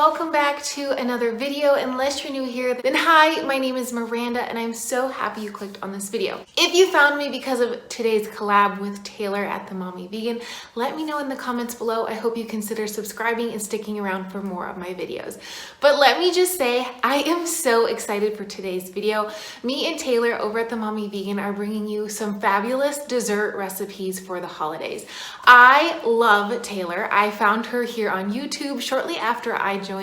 welcome back to another video. Unless you're new here, then hi, my name is Miranda and I'm so happy you clicked on this video. If you found me because of today's collab with Taylor at The Mommy Vegan, let me know in the comments below. I hope you consider subscribing and sticking around for more of my videos. But let me just say, I am so excited for today's video. Me and Taylor over at The Mommy Vegan are bringing you some fabulous dessert recipes for the holidays. I love Taylor. I found her here on YouTube shortly after I joined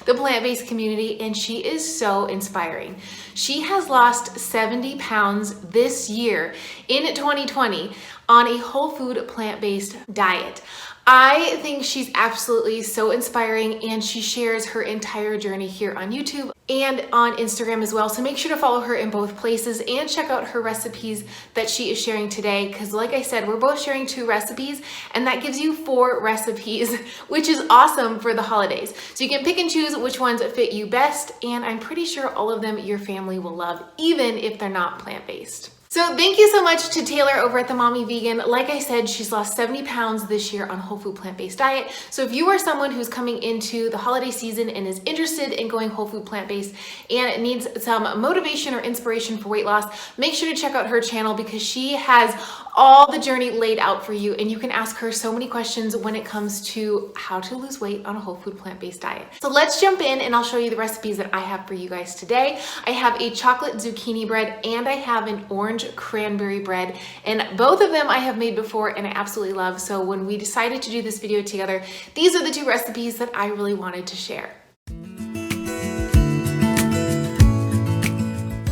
the plant-based community, and she is so inspiring. She has lost 70 pounds this year in 2020 on a whole food plant-based diet. I think she's absolutely so inspiring, and she shares her entire journey here on YouTube and on Instagram as well. So make sure to follow her in both places and check out her recipes that she is sharing today. Because like I said, we're both sharing 2 recipes and that gives you 4 recipes, which is awesome for the holidays. So you can pick and choose which ones fit you best. And I'm pretty sure all of them your family will love, even if they're not plant-based. So thank you so much to Taylor over at The Mommy Vegan. Like I said, she's lost 70 pounds this year on a whole food plant-based diet. So if you are someone who's coming into the holiday season and is interested in going whole food plant-based and needs some motivation or inspiration for weight loss, make sure to check out her channel because she has all the journey laid out for you, and you can ask her so many questions when it comes to how to lose weight on a whole food plant-based diet. So let's jump in and I'll show you the recipes that I have for you guys today. I have a chocolate zucchini bread and I have an orange cranberry bread, and both of them I have made before and I absolutely love. So when we decided to do this video together, these are the 2 recipes that I really wanted to share.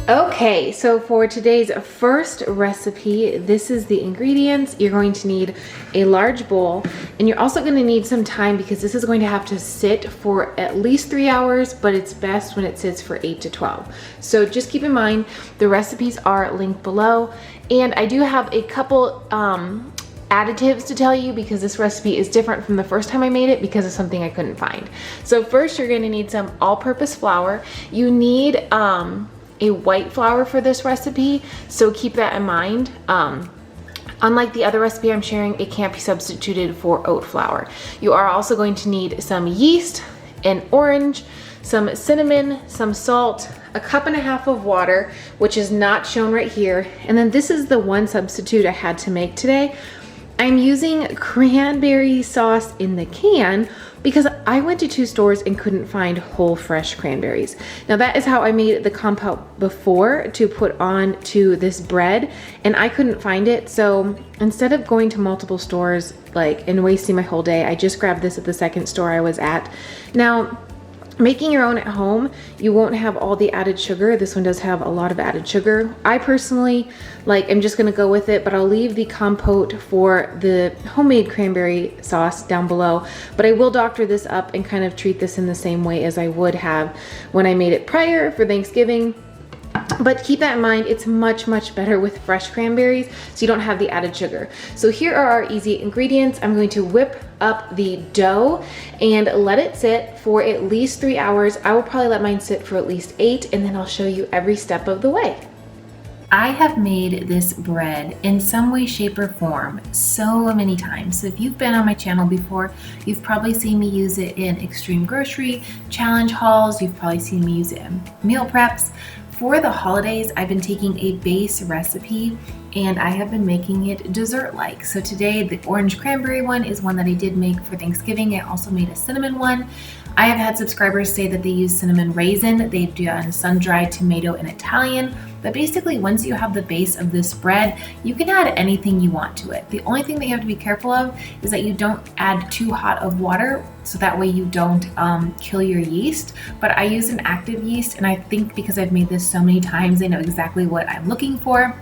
Okay, so for today's first recipe, this is the ingredients. You're going to need a large bowl, and you're also going to need some time because this is going to have to sit for at least 3 hours, but it's best when it sits for 8 to 12. So just keep in mind, the recipes are linked below, and I do have a couple additives to tell you because this recipe is different from the first time I made it because of something I couldn't find. So first, you're going to need some all-purpose flour. You need a white flour for this recipe, so keep that in mind. Unlike the other recipe I'm sharing, it can't be substituted for oat flour. You are also going to need some yeast, an orange, some cinnamon, some salt, a 1.5 cups of water, which is not shown right here. And then this is the one substitute I had to make today. I'm using cranberry sauce in the can because I went to 2 stores and couldn't find whole fresh cranberries. Now that is how I made the compote before to put on to this bread, and I couldn't find it. So instead of going to multiple stores and wasting my whole day, I just grabbed this at the second store I was at. Now, making your own at home, you won't have all the added sugar. This one does have a lot of added sugar. I personally, I'm just gonna go with it, but I'll leave the compote for the homemade cranberry sauce down below. But I will doctor this up and kind of treat this in the same way as I would have when I made it prior for Thanksgiving. But keep that in mind, it's much, much better with fresh cranberries, so you don't have the added sugar. So here are our easy ingredients. I'm going to whip up the dough and let it sit for at least 3 hours. I will probably let mine sit for at least 8, and then I'll show you every step of the way. I have made this bread in some way, shape, or form so many times. So if you've been on my channel before, you've probably seen me use it in extreme grocery challenge hauls. You've probably seen me use it in meal preps. For the holidays, I've been taking a base recipe and I have been making it dessert-like. So today, the orange cranberry one is one that I did make for Thanksgiving. I also made a cinnamon one. I have had subscribers say that they use cinnamon raisin. They've done sun-dried tomato and Italian. But basically, once you have the base of this bread, you can add anything you want to it. The only thing that you have to be careful of is that you don't add too hot of water, so that way you don't kill your yeast. But I use an active yeast, and I think because I've made this so many times, I know exactly what I'm looking for.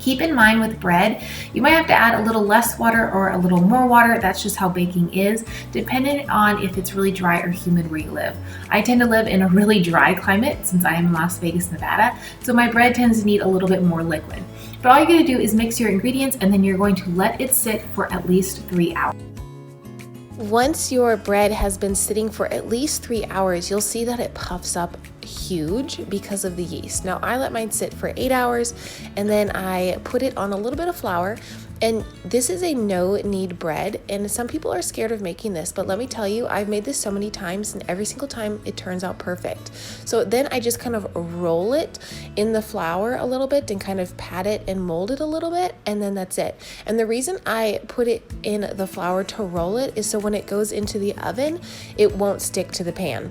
Keep in mind with bread, you might have to add a little less water or a little more water. That's just how baking is, depending on if it's really dry or humid where you live. I tend to live in a really dry climate since I am in Las Vegas, Nevada, so my bread tends to need a little bit more liquid. But all you're going to do is mix your ingredients, and then you're going to let it sit for at least 3 hours. Once your bread has been sitting for at least 3 hours, you'll see that it puffs up huge because of the yeast. Now I let mine sit for 8 hours, and then I put it on a little bit of flour, And this is a no-knead bread, and some people are scared of making this, but let me tell you, I've made this so many times, and every single time it turns out perfect. So then I just kind of roll it in the flour a little bit and kind of pat it and mold it a little bit, and then that's it. And the reason I put it in the flour to roll it is so when it goes into the oven, it won't stick to the pan.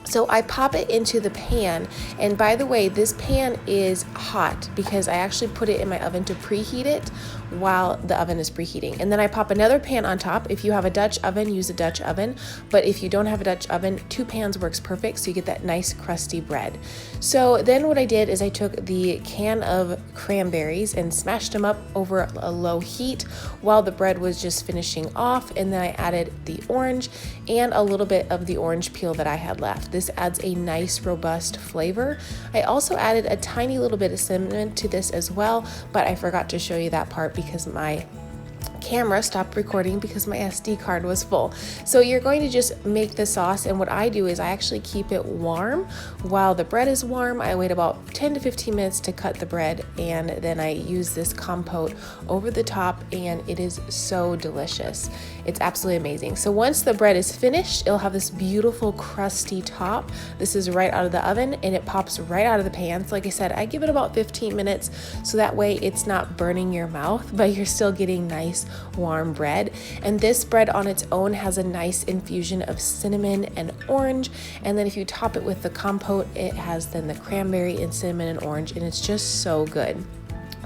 So I pop it into the pan, and by the way, this pan is hot because I actually put it in my oven to preheat it while the oven is preheating. And then I pop another pan on top. If you have a Dutch oven, use a Dutch oven, but if you don't have a Dutch oven, 2 pans works perfect, so you get that nice crusty bread. So then what I did is I took the can of cranberries and smashed them up over a low heat while the bread was just finishing off, and then I added the orange and a little bit of the orange peel that I had left. This adds a nice robust flavor. I also added a tiny little bit of cinnamon to this as well, but I forgot to show you that part because my camera stopped recording because my SD card was full. So you're going to just make the sauce, and what I do is I actually keep it warm while the bread is warm. I wait about 10 to 15 minutes to cut the bread, and then I use this compote over the top, and it is so delicious. It's absolutely amazing. So once the bread is finished, it'll have this beautiful crusty top. This is right out of the oven, and it pops right out of the pan. So like I said, I give it about 15 minutes so that way it's not burning your mouth, but you're still getting nice warm bread. And this bread on its own has a nice infusion of cinnamon and orange, and then if you top it with the compote, it has then the cranberry and cinnamon and orange, and it's just so good.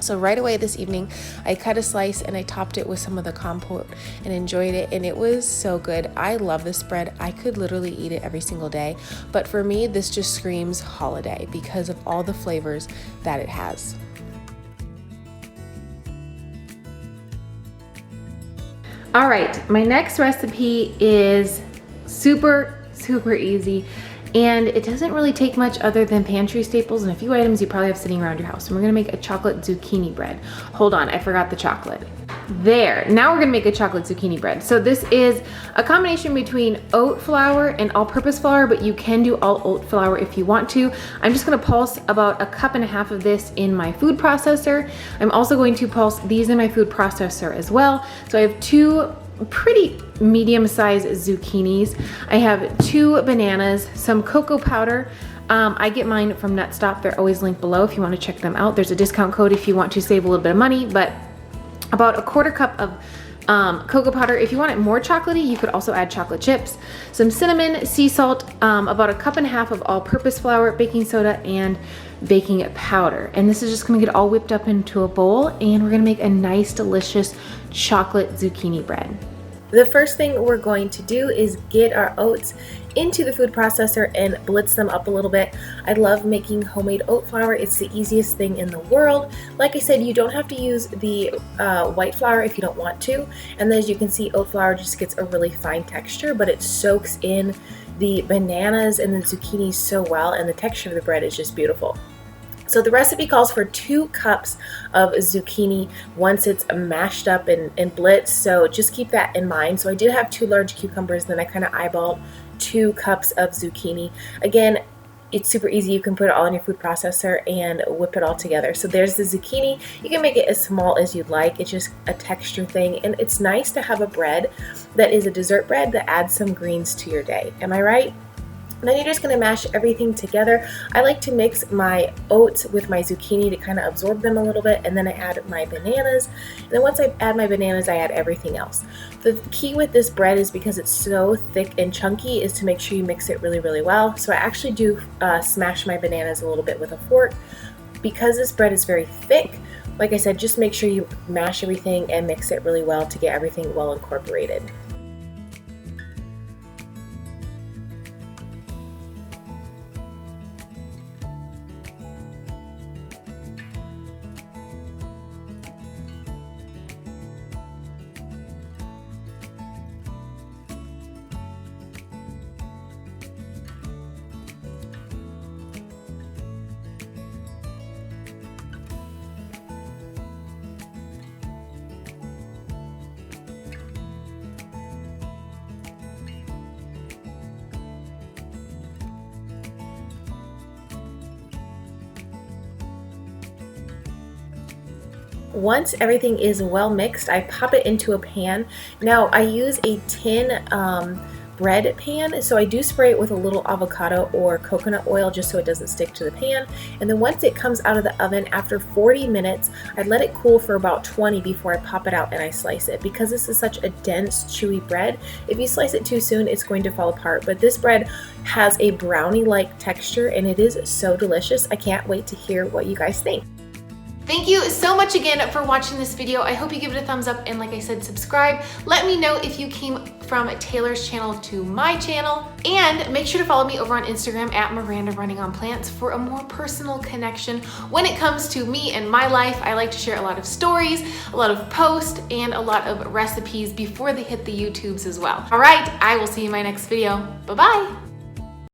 So right away this evening, I cut a slice and I topped it with some of the compote and enjoyed it, and it was so good. I love this bread. I could literally eat it every single day, but for me, this just screams holiday because of all the flavors that it has. All right, my next recipe is super easy, and it doesn't really take much other than pantry staples and a few items you probably have sitting around your house. And we're gonna make a chocolate zucchini bread. Hold on, I forgot the chocolate. There, now we're gonna make a chocolate zucchini bread. So this is a combination between oat flour and all-purpose flour, but you can do all oat flour if you want to. I'm just gonna pulse about 1.5 cups of this in my food processor. I'm also going to pulse these in my food processor as well. So I have 2 pretty medium-sized zucchinis. I have 2 bananas, some cocoa powder. I get mine from Nutstop. They're always linked below if you want to check them out. There's a discount code if you want to save a little bit of money, but about 1/4 cup of cocoa powder. If you want it more chocolatey, you could also add chocolate chips, some cinnamon, sea salt, about 1.5 cups of all-purpose flour, baking soda, and baking powder. And this is just gonna get all whipped up into a bowl, and we're gonna make a nice, delicious chocolate zucchini bread. The first thing we're going to do is get our oats into the food processor and blitz them up a little bit. I love making homemade oat flour. It's the easiest thing in the world. Like I said, you don't have to use the white flour if you don't want to. And then as you can see, oat flour just gets a really fine texture, but it soaks in the bananas and the zucchini so well, and the texture of the bread is just beautiful. So the recipe calls for 2 cups of zucchini once it's mashed up and blitzed, so just keep that in mind. So I did have 2 large cucumbers, then I kind of eyeballed 2 cups of zucchini. Again, it's super easy. You can put it all in your food processor and whip it all together. So there's the zucchini. You can make it as small as you'd like. It's just a texture thing, and it's nice to have a bread that is a dessert bread that adds some greens to your day. Am I right? Then you're just going to mash everything together. I like to mix my oats with my zucchini to kind of absorb them a little bit, and then I add my bananas. And then once I add my bananas, I add everything else. The key with this bread is because it's so thick and chunky is to make sure you mix it really, really well. So I actually do smash my bananas a little bit with a fork. Because this bread is very thick, like I said, just make sure you mash everything and mix it really well to get everything well incorporated. once everything is well mixed, I pop it into a pan. Now I use a tin bread pan, so I do spray it with a little avocado or coconut oil just so it doesn't stick to the pan. And then once it comes out of the oven, after 40 minutes, I let it cool for about 20 before I pop it out and I slice it. Because this is such a dense, chewy bread, if you slice it too soon, it's going to fall apart. But this bread has a brownie-like texture and it is so delicious. I can't wait to hear what you guys think. Thank you so much again for watching this video. I hope you give it a thumbs up and, like I said, subscribe. Let me know if you came from Taylor's channel to my channel, and make sure to follow me over on Instagram at Miranda Running on Plants for a more personal connection. When it comes to me and my life, I like to share a lot of stories, a lot of posts, and a lot of recipes before they hit the YouTubes as well. All right, I will see you in my next video. Bye-bye.